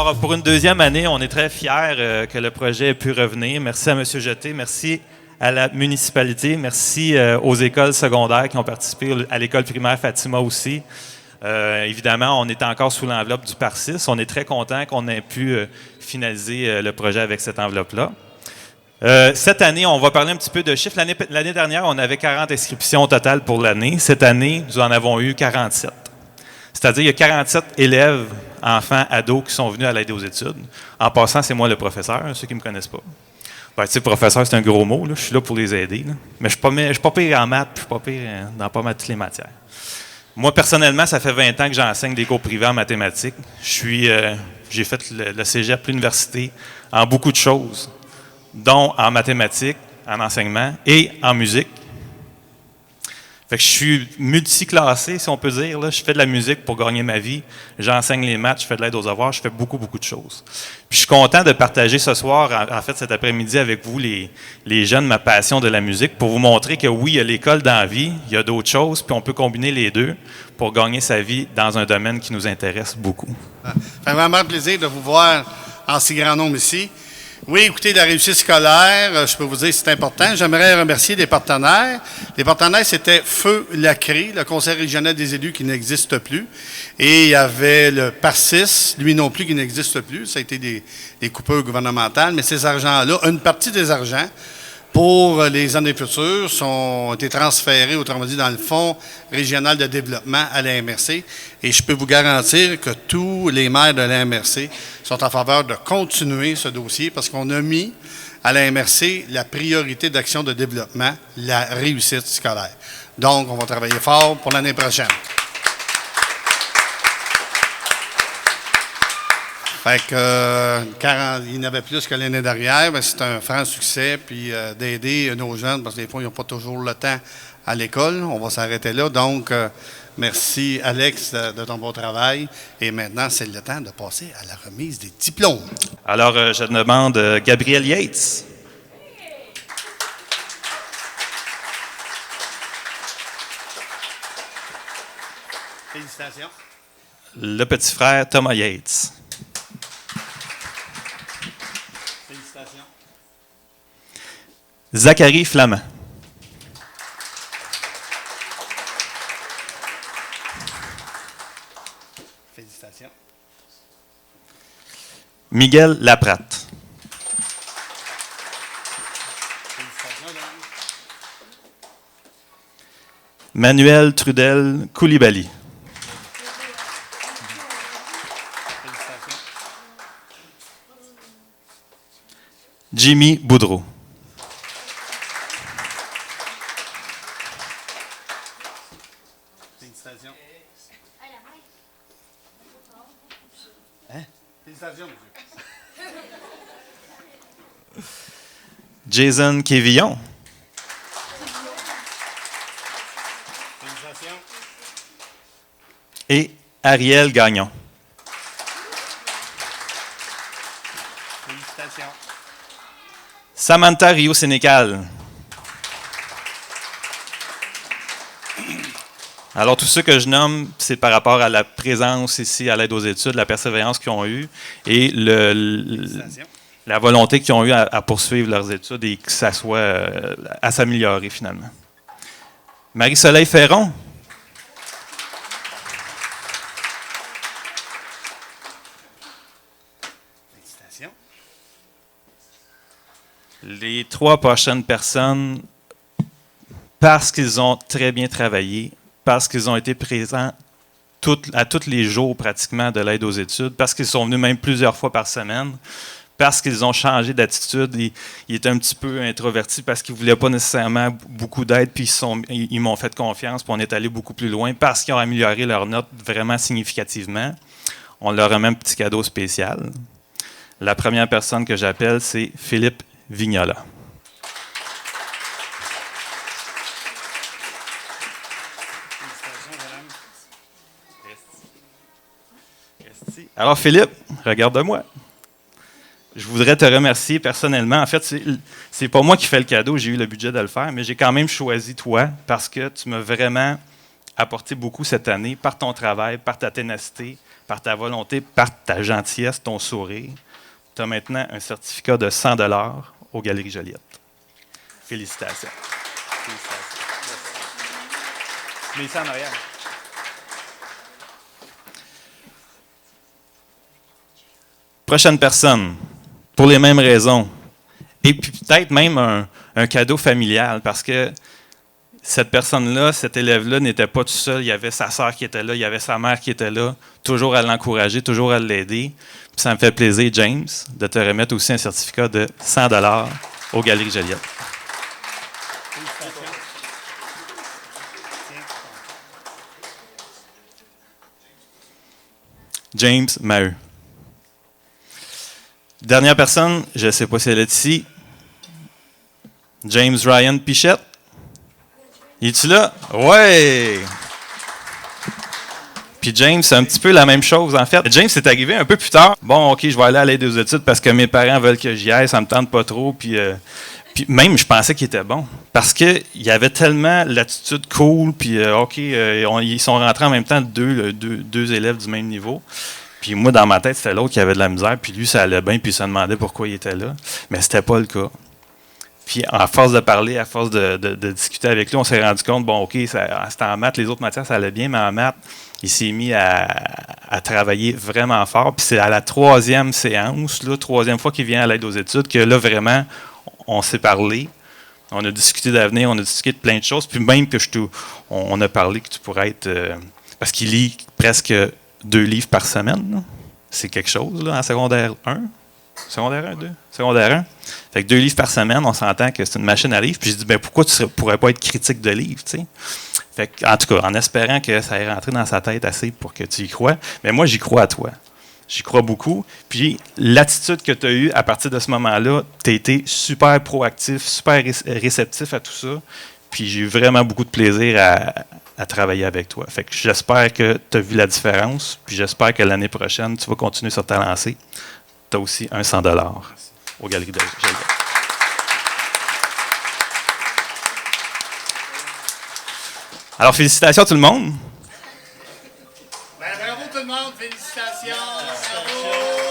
Alors, pour une deuxième année, on est très fiers que le projet ait pu revenir. Merci à M. Jeté, merci à la municipalité, merci aux écoles secondaires qui ont participé, à l'école primaire Fatima aussi. Évidemment, on est encore sous l'enveloppe du PAR6. On est très content qu'on ait pu finaliser le projet avec cette enveloppe-là. Cette année, on va parler un petit peu de chiffres. L'année dernière, on avait 40 inscriptions au total pour l'année. Cette année, nous en avons eu 47. C'est-à-dire, il y a 47 élèves, enfants, ados qui sont venus à l'aide aux études. En passant, c'est moi le professeur, ceux qui ne me connaissent pas. Ben, tu sais, professeur, c'est un gros mot. Là. Je suis là pour les aider. Là. Mais je ne suis pas pire en maths, je ne suis pas pire dans pas mal toutes les matières. Moi, personnellement, ça fait 20 ans que j'enseigne des cours privés en mathématiques. J'ai fait le cégep, l'université, en beaucoup de choses, dont en mathématiques, en enseignement et en musique. Fait que je suis multiclassé, si on peut dire. Là. Je fais de la musique pour gagner ma vie. J'enseigne les maths, je fais de l'aide aux devoirs, je fais beaucoup, beaucoup de choses. Puis je suis content de partager ce soir, en fait cet après-midi avec vous, les jeunes, ma passion de la musique, pour vous montrer que oui, il y a l'école dans la vie, il y a d'autres choses, puis on peut combiner les deux pour gagner sa vie dans un domaine qui nous intéresse beaucoup. Ça fait vraiment plaisir de vous voir en si grand nombre ici. Oui, écoutez, la réussite scolaire, je peux vous dire que c'est important. J'aimerais remercier des partenaires. Les partenaires, c'était Feu Lacré, le Conseil régional des élus qui n'existe plus. Et il y avait le PAR6, lui non plus, qui n'existe plus. Ça a été des coupures gouvernementales. Mais ces argents-là, une partie des argents, pour les années futures, ont été transférés, autrement dit, dans le Fonds régional de développement à la MRC. Et je peux vous garantir que tous les maires de la MRC sont en faveur de continuer ce dossier parce qu'on a mis à la MRC la priorité d'action de développement, la réussite scolaire. Donc, on va travailler fort pour l'année prochaine. Fait que, il y en avait plus que l'année dernière, mais c'est un franc succès, puis d'aider nos jeunes, parce que des fois, ils n'ont pas toujours le temps à l'école. On va s'arrêter là. Donc, merci, Alex, de ton bon travail. Et maintenant, c'est le temps de passer à la remise des diplômes. Alors, je demande Gabriel Yates. Félicitations. Le petit frère Thomas Yates. Félicitations. Zachary Flamand. Félicitations. Miguel Laprate. Félicitations, Daniel. Manuel Trudel Koulibaly. Félicitations. Jimmy Boudreau. Félicitations. Hein? Félicitations, monsieur. Jason Quévillon. Félicitations. Et Ariel Gagnon. Félicitations. Samantha Rio-Sénécal. Alors, tout ce que je nomme, c'est par rapport à la présence ici à l'aide aux études, la persévérance qu'ils ont eue et la volonté qu'ils ont eue à poursuivre leurs études et que ça soit à s'améliorer finalement. Marie-Soleil Ferron. Félicitations. Les 3 prochaines personnes, parce qu'ils ont très bien travaillé, parce qu'ils ont été présents à tous les jours pratiquement de l'aide aux études, parce qu'ils sont venus même plusieurs fois par semaine, parce qu'ils ont changé d'attitude. Ils étaient un petit peu introvertis parce qu'ils ne voulaient pas nécessairement beaucoup d'aide, puis ils m'ont fait confiance, puis on est allé beaucoup plus loin, parce qu'ils ont amélioré leurs notes vraiment significativement. On leur remet un petit cadeau spécial. La première personne que j'appelle, c'est Philippe Vignola. Alors, Philippe, regarde-moi. Je voudrais te remercier personnellement. En fait, c'est pas moi qui fais le cadeau, j'ai eu le budget de le faire, mais j'ai quand même choisi toi parce que tu m'as vraiment apporté beaucoup cette année par ton travail, par ta ténacité, par ta volonté, par ta gentillesse, ton sourire, tu as maintenant un certificat de 100 $ aux Galeries Joliette. Félicitations. Félicitations. Mets ça en arrière. Prochaine personne, pour les mêmes raisons. Et puis peut-être même un cadeau familial, parce que cette personne-là, cet élève-là n'était pas tout seul. Il y avait sa sœur qui était là, il y avait sa mère qui était là, toujours à l'encourager, toujours à l'aider. Puis ça me fait plaisir, James, de te remettre aussi un certificat de 100 $ aux Galeries Joliette. James Maheu. Dernière personne, je ne sais pas si elle est ici. James Ryan Pichette. Es-tu là? Ouais! Puis James, c'est un petit peu la même chose, en fait. James, c'est arrivé un peu plus tard. Bon, OK, je vais aller à l'aide aux études parce que mes parents veulent que j'y aille, ça me tente pas trop. Puis même, je pensais qu'il était bon. Parce qu'il avait tellement l'attitude cool, puis OK, ils sont rentrés en même temps deux élèves du même niveau. Puis moi, dans ma tête, c'était l'autre qui avait de la misère, puis lui, ça allait bien, puis il se demandait pourquoi il était là. Mais c'était pas le cas. Puis, à force de parler, à force de discuter avec lui, on s'est rendu compte, bon, OK, c'était en maths, les autres matières, ça allait bien, mais en maths, il s'est mis à travailler vraiment fort. Puis, c'est à la 3e séance, là, 3e fois qu'il vient à l'aide aux études, que là, vraiment, on s'est parlé. On a discuté d'avenir, on a discuté de plein de choses. Puis, même que on a parlé que tu pourrais être. Parce qu'il lit presque 2 livres par semaine, là. C'est quelque chose, là, en secondaire 1. Secondaire 1, 2? Secondaire 1. Fait que 2 livres par semaine, on s'entend que c'est une machine à livres. Puis je dis, ben pourquoi tu ne pourrais pas être critique de livres, tu sais? Fait que, en tout cas, en espérant que ça ait rentré dans sa tête assez pour que tu y crois. Mais moi, j'y crois à toi. J'y crois beaucoup. Puis l'attitude que tu as eue à partir de ce moment-là, tu as été super proactif, super réceptif à tout ça. Puis j'ai eu vraiment beaucoup de plaisir à travailler avec toi. Fait que j'espère que tu as vu la différence. Puis j'espère que l'année prochaine, tu vas continuer sur ta lancée. Tu as aussi un 100 $ aux Galeries de Joliette. Alors, félicitations à tout le monde. Ben, bravo tout le monde, félicitations. Bravo.